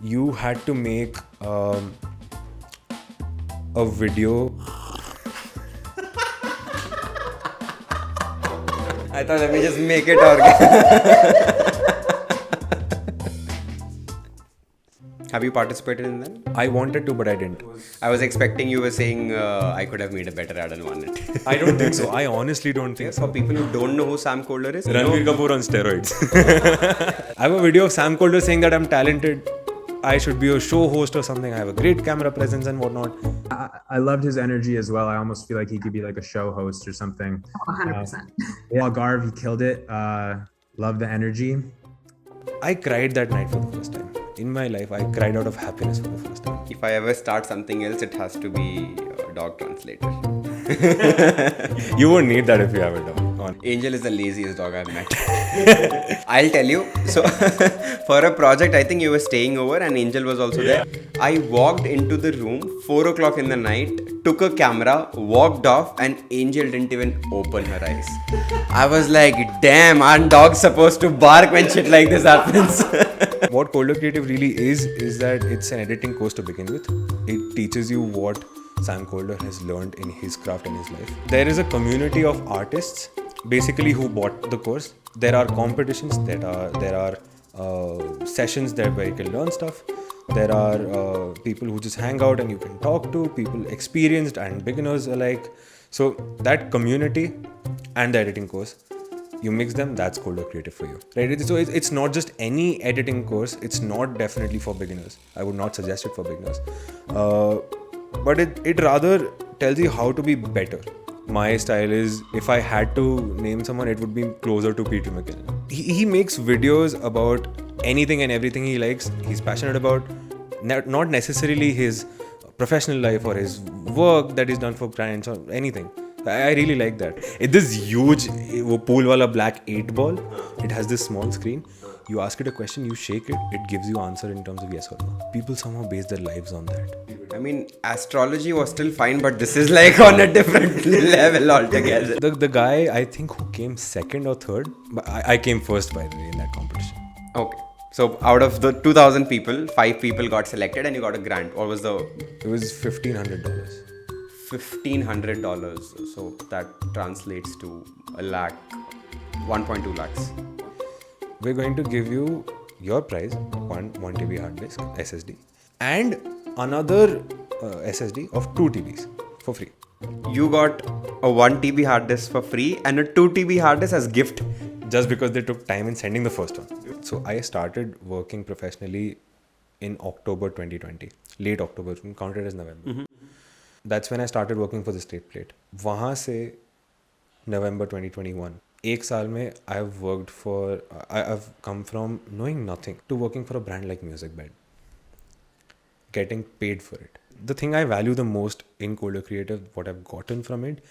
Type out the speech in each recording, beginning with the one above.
you had to make a video. I thought let me just make it organic. Have you participated in that? I wanted to, but I didn't. I was expecting you were saying I could have made a better ad and won it. I don't think so. I honestly don't think For so. people who don't know who Sam Kolder is, Ranveer Kapoor on steroids. I have a video of Sam Kolder saying that I'm talented. I should be a show host or something. I have a great camera presence and whatnot. I loved his energy as well. I almost feel like he could be like a show host or something. 100%. Yeah, Garv, he killed it. Love the energy. I cried that night for the first time. In my life, I cried out of happiness for the first time. if I ever start something else, it has to be a dog translator. You won't need that if you have a dog. Angel is the laziest dog I've met. I'll tell you. So, for a project, I think you were staying over and Angel was also there. I walked into the room 4 o'clock in the night, took a camera, walked off, and Angel didn't even open her eyes. I was like, damn, aren't dogs supposed to bark when shit like this happens? What Kolder Creative really is that it's an editing course to begin with. It teaches you what Sam Kolder has learned in his craft and his life. There is a community of artists basically who bought the course. There are competitions, there are sessions there where you can learn stuff. There are people who just hang out and you can talk to, people experienced and beginners alike. So that community and the editing course, you mix them, that's Kolder Creative for you. Right? So it's not just any editing course. It's not definitely for beginners. I would not suggest it for beginners. But it rather tells you how to be better. My style is, if I had to name someone, it would be closer to Peter McKinnon. He makes videos about anything and everything he likes, he's passionate about, not necessarily his professional life or his work that he's done for clients or anything. I really like that. This huge pool wala black 8 ball, it has this small screen. You ask it a question, you shake it, it gives you answer in terms of yes or no. People somehow base their lives on that. I mean, astrology was still fine, but this is like on a different level altogether. The guy, I think, who came second or third, but I came first, by the way, in that competition. Okay. So out of the 2,000 people, 5 people got selected and you got a grant. What was the... It was $1,500. $1,500. So that translates to a lakh, 1.2 lakhs. We're going to give you your prize, one TB hard disk, SSD, and another SSD of 2 TBs for free. You got a 1 TB hard disk for free and a 2 TB hard disk as gift. Just because they took time in sending the first one. So I started working professionally in October 2020. Late October, counted as November. Mm-hmm. That's when I started working for the State Plate. वहाँ से November 2021. एक साल में I've come from knowing nothing to working for a brand like Music Bed. Getting paid for it. The thing I value the most in Kolder Creative, what I've gotten from it,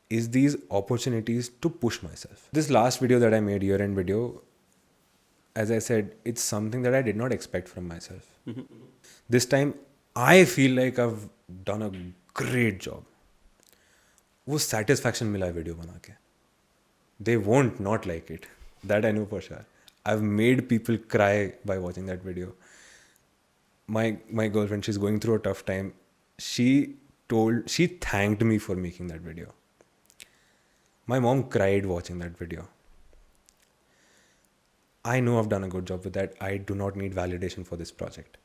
is these opportunities to push myself. This last video that I made, year-end video, as I said, it's something that I did not expect from myself. Mm-hmm. This time, I feel like I've done a great job. वो satisfaction मिला video बना के. They won't not like it. That I know for sure. I've made people cry by watching that video. My girlfriend, she's going through a tough time. She thanked me for making that video. My mom cried watching that video. I know I've done a good job with that. I do not need validation for this project.